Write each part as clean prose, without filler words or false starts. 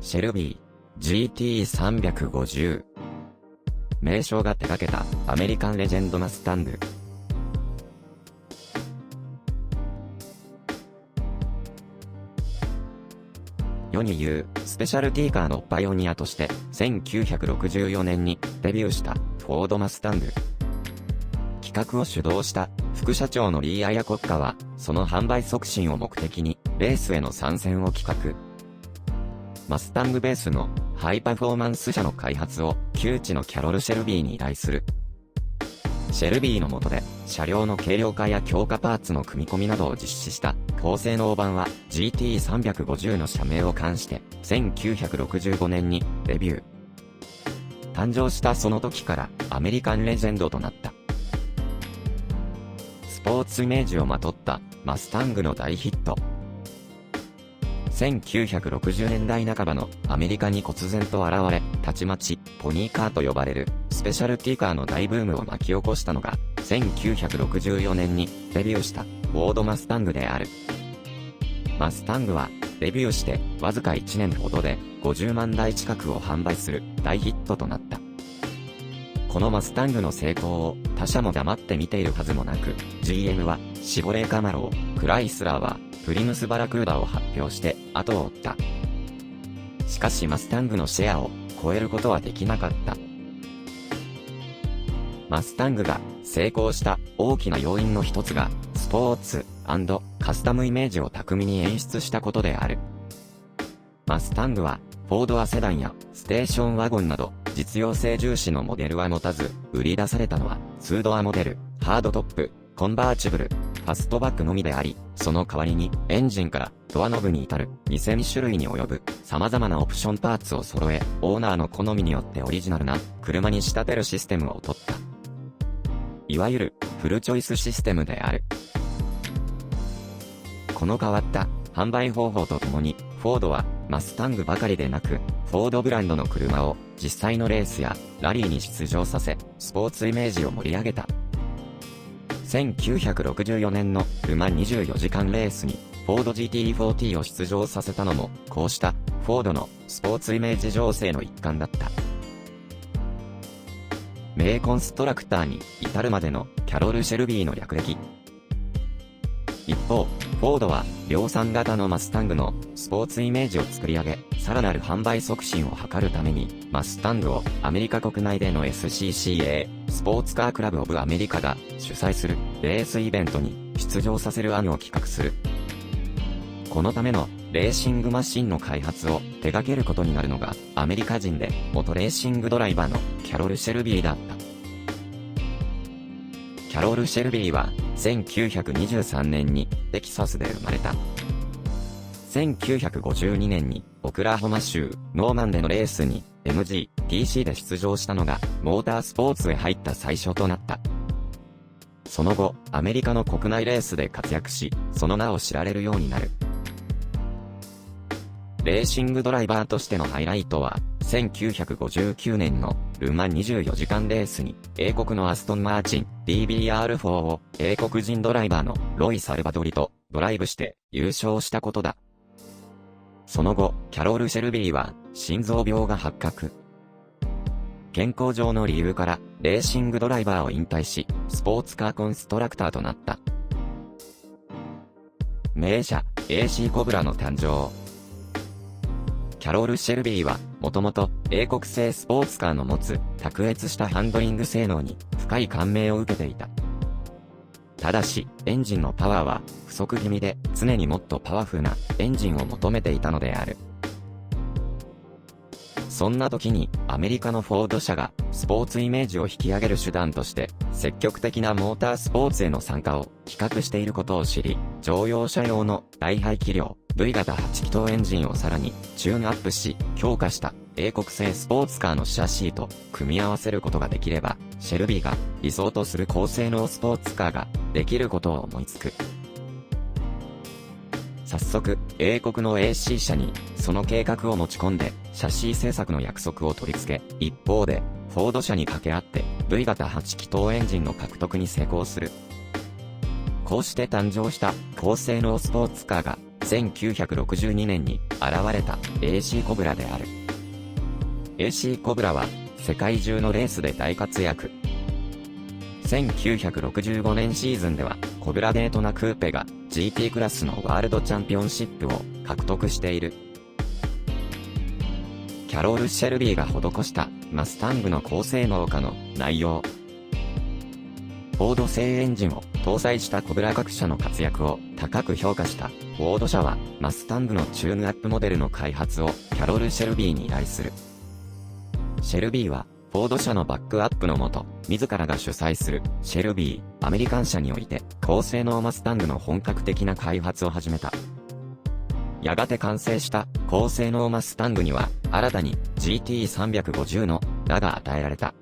シェルビー GT350。名称が手掛けたアメリカンレジェンドマスタング。世に言うスペシャルティーカーのパイオニアとして1964年にデビューしたフォードマスタング。企画を主導した副社長のリー・アヤコッカはその販売促進を目的にレースへの参戦を企画。マスタングベースのハイパフォーマンス車の開発を旧知のキャロル・シェルビーに依頼する。シェルビーの下で車両の軽量化や強化パーツの組み込みなどを実施した高性能版は GT350 の社名を冠して1965年にデビュー。誕生したその時からアメリカンレジェンドとなった。スポーツイメージをまとったマスタングの大ヒット。1960年代半ばのアメリカに忽然と現れ、たちまちポニーカーと呼ばれるスペシャルティーカーの大ブームを巻き起こしたのが1964年にデビューしたフォードマスタングである。マスタングはデビューしてわずか1年ほどで50万台近くを販売する大ヒットとなった。このマスタングの成功を他社も黙って見ているはずもなく、GM はシボレー・カマロー、クライスラーはプリムス・バラクーダを発表して後を追った。しかしマスタングのシェアを超えることはできなかった。マスタングが成功した大きな要因の一つがスポーツ&カスタムイメージを巧みに演出したことである。マスタングはフォードアセダンやステーションワゴンなど実用性重視のモデルは持たず、売り出されたのは2ドアモデル、ハードトップ、コンバーチブル、ファストバックのみであり、その代わりにエンジンからドアノブに至る2000種類に及ぶ様々なオプションパーツを揃え、オーナーの好みによってオリジナルな車に仕立てるシステムを取った。いわゆるフルチョイスシステムである。この変わった販売方法とともに、フォードはマスタングばかりでなく、フォードブランドの車を実際のレースやラリーに出場させ、スポーツイメージを盛り上げた。1964年のルマン24時間レースにフォード GT40 を出場させたのも、こうしたフォードのスポーツイメージ醸成の一環だった。名コンストラクターに至るまでのキャロル・シェルビーの略歴。一方、フォードは量産型のマスタングのスポーツイメージを作り上げ、さらなる販売促進を図るために、マスタングをアメリカ国内での SCCA、スポーツカークラブオブアメリカが主催するレースイベントに出場させる案を企画する。このためのレーシングマシンの開発を手掛けることになるのがアメリカ人で元レーシングドライバーのキャロル・シェルビーだった。キャロル・シェルビーは1923年にテキサスで生まれた。1952年にオクラホマ州ノーマンでのレースに MGTC で出場したのがモータースポーツへ入った最初となった。その後、アメリカの国内レースで活躍し、その名を知られるようになる。レーシングドライバーとしてのハイライトは、1959年のルマン24時間レースに英国のアストンマーチン DBR4 を英国人ドライバーのロイ・サルバドリとドライブして優勝したことだ。その後、キャロル・シェルビーは心臓病が発覚。健康上の理由からレーシングドライバーを引退し、スポーツカーコンストラクターとなった。名車 AC コブラの誕生。キャロル・シェルビーは、もともと英国製スポーツカーの持つ卓越したハンドリング性能に深い感銘を受けていた。ただし、エンジンのパワーは不足気味で常にもっとパワフルなエンジンを求めていたのである。そんな時にアメリカのフォード社がスポーツイメージを引き上げる手段として積極的なモータースポーツへの参加を企画していることを知り、乗用車用の大排気量V 型8気筒エンジンをさらにチューンアップし強化した英国製スポーツカーのシャシーと組み合わせることができれば、シェルビーが理想とする高性能スポーツカーができることを思いつく。早速、英国の AC 社にその計画を持ち込んで、シャシー製作の約束を取り付け、一方で、フォード社に掛け合って V 型8気筒エンジンの獲得に成功する。こうして誕生した高性能スポーツカーが1962年に現れた AC コブラである。AC コブラは世界中のレースで大活躍。1965年シーズンではコブラデートナクーペが GT クラスのワールドチャンピオンシップを獲得している。キャロル・シェルビーが施したマスタングの高性能化の内容。フォード製エンジンを搭載したコブラ各社の活躍を高く評価したフォード社はマスタングのチューンアップモデルの開発をキャロル・シェルビーに依頼する。シェルビーはフォード社のバックアップのもと、自らが主催するシェルビーアメリカン社において高性能マスタングの本格的な開発を始めた。やがて完成した高性能マスタングには新たに GT350 の名が与えられた。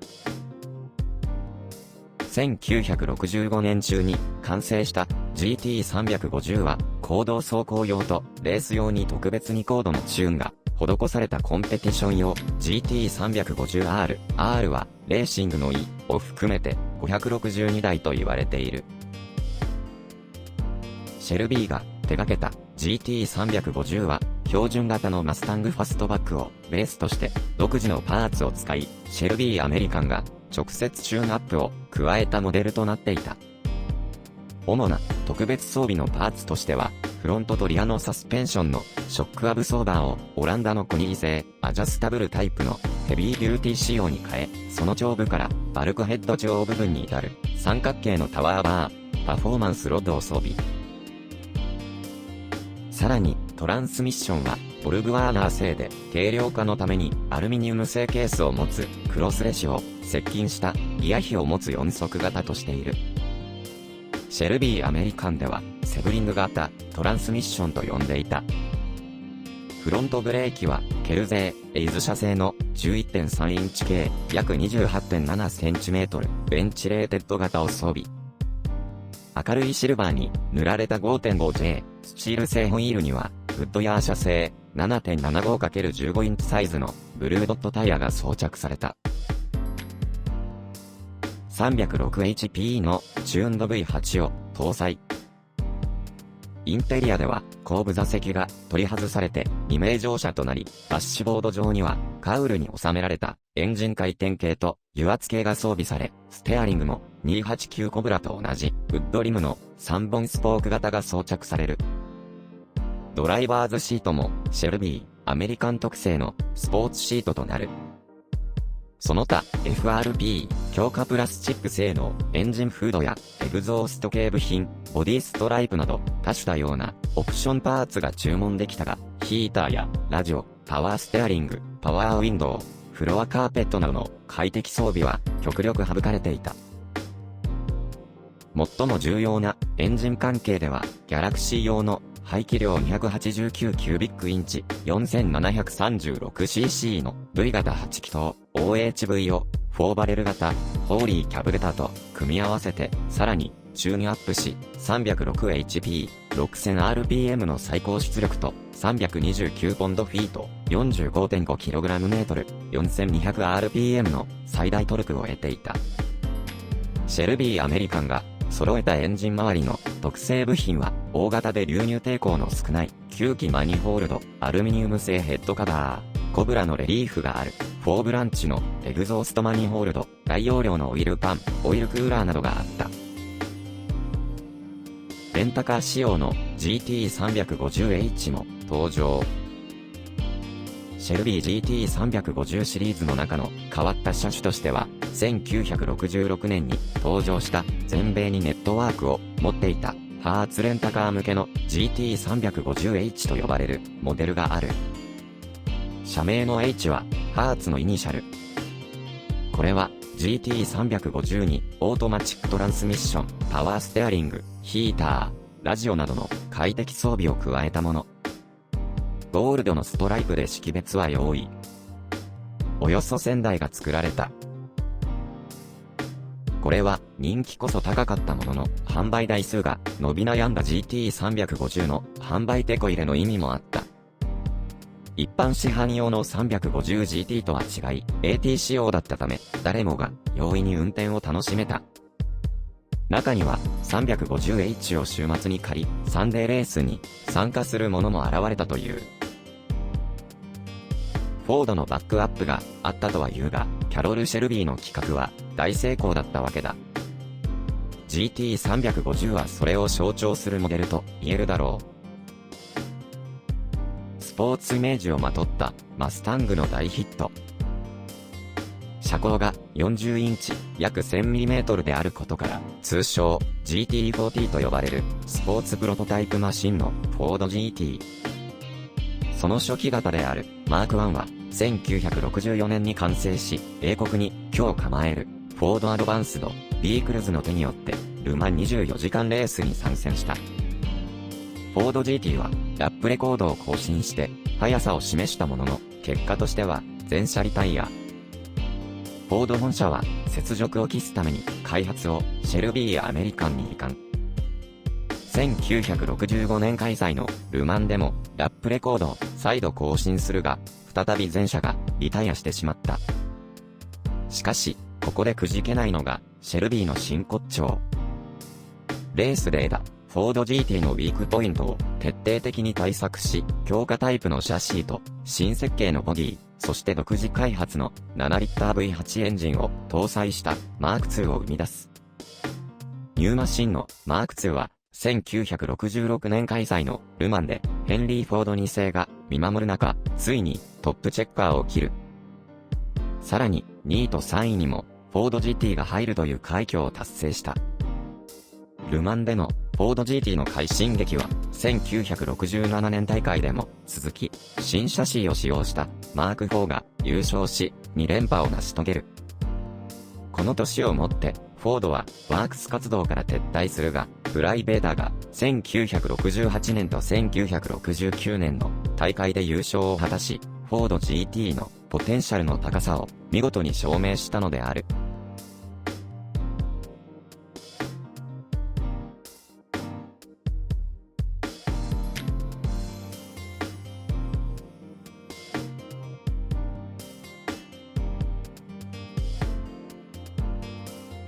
1965年中に完成した GT350 は公道走行用とレース用に特別に高度のチューンが施されたコンペティション用 GT350R。R はレーシングの E を含めて562台と言われている。シェルビーが手掛けた GT350 は標準型のマスタングファストバックをベースとして独自のパーツを使い、シェルビーアメリカンが直接チューンアップを加えたモデルとなっていた。主な特別装備のパーツとしては、フロントとリアのサスペンションのショックアブソーバーをオランダのコニー製アジャスタブルタイプのヘビーデューティー仕様に変え、その頂部からバルクヘッド上部分に至る三角形のタワーバー、パフォーマンスロッドを装備。さらに、トランスミッションは、ボルグワーナー製で、軽量化のために、アルミニウム製ケースを持つ、クロスレシを、接近した、ギア比を持つ4速型としている。シェルビーアメリカンでは、セブリング型、トランスミッションと呼んでいた。フロントブレーキは、ケルゼー、エイズ社製の 11.3 インチ系、約 28.7 センチメートル、ベンチレーテッド型を装備。明るいシルバーに塗られた 5.5J スチール製ホイールにはウッドヤー社製 7.75×15 インチサイズのブルードットタイヤが装着された。306HP のチューンド V8 を搭載。インテリアでは後部座席が取り外されて2名乗車となり、ダッシュボード上にはカウルに収められたエンジン回転系と油圧系が装備され、ステアリングも289コブラと同じウッドリムの3本スポーク型が装着される。ドライバーズシートもシェルビーアメリカン特製のスポーツシートとなる。その他 FRP 強化プラスチック製のエンジンフードやエグゾースト系部品、ボディストライプなど多種多様なオプションパーツが注文できたが、ヒーターやラジオ、パワーステアリング、パワーウィンドウ、フロアカーペットなどの快適装備は極力省かれていた。最も重要なエンジン関係では、ギャラクシー用の排気量289キュービックインチ 4736cc の V 型8気筒 OHV を4バレル型ホーリーキャブレターと組み合わせて、さらにチューンアップし 306HP、6000rpm の最高出力と329ポンドフィート 45.5kg/m、4200rpm の最大トルクを得ていた。シェルビーアメリカンが揃えたエンジン周りの特製部品は、大型で流入抵抗の少ない吸気マニホールド、アルミニウム製ヘッドカバー、コブラのレリーフがある、フォーブランチのエグゾーストマニホールド、大容量のオイルパン、オイルクーラーなどがあった。レンタカー仕様の GT350H も登場。シェルビー GT350 シリーズの中の変わった車種としては、1966年に登場した全米にネットワークを持っていたハーツレンタカー向けの GT350H と呼ばれるモデルがある。社名の H はハーツのイニシャル。これは GT350 にオートマチックトランスミッション、パワーステアリング、ヒーター、ラジオなどの快適装備を加えたもの。ゴールドのストライプで識別は容易。およそ1000台が作られた。これは人気こそ高かったものの、販売台数が伸び悩んだ GT350 の販売テコ入れの意味もあった。一般市販用の 350GT とは違い、AT 仕様だったため、誰もが容易に運転を楽しめた。中には 350H を週末に借り、サンデーレースに参加する者も現れたという。フォードのバックアップがあったとは言うが、キャロル・シェルビーの企画は大成功だったわけだ。GT350 はそれを象徴するモデルと言えるだろう。スポーツイメージをまとったマスタングの大ヒット。車高が40インチ、約 1000mm であることから、通称 GT40 と呼ばれるスポーツプロトタイプマシンのフォード GT。その初期型であるマーク1は1964年に完成し、英国に居を構えるフォードアドバンスド・ビークルズの手によってルマン24時間レースに参戦した。フォード GT はラップレコードを更新して速さを示したものの、結果としては全車リタイア。フォード本社は雪辱を期すために開発をシェルビーアメリカンに移管。1965年開催のルマンでもラップレコードを再度更新するが、再び全車がリタイアしてしまった。しかし、ここでくじけないのがシェルビーの真骨頂。レースで得たフォード GT のウィークポイントを徹底的に対策し、強化タイプのシャシーと新設計のボディ、そして独自開発の7リッター V8 エンジンを搭載したマーク2を生み出す。ニューマシンのマーク2は1966年開催のルマンでヘンリー・フォード2世が見守る中、ついにトップチェッカーを切る。さらに2位と3位にもフォード GT が入るという快挙を達成した。ルマンでのフォード GT の快進撃は1967年大会でも続き、新シャシーを使用したマーク4が優勝し、2連覇を成し遂げる。この年をもってフォードはワークス活動から撤退するが、ブライベーターが1968年と1969年の大会で優勝を果たし、フォード GT のポテンシャルの高さを見事に証明したのである。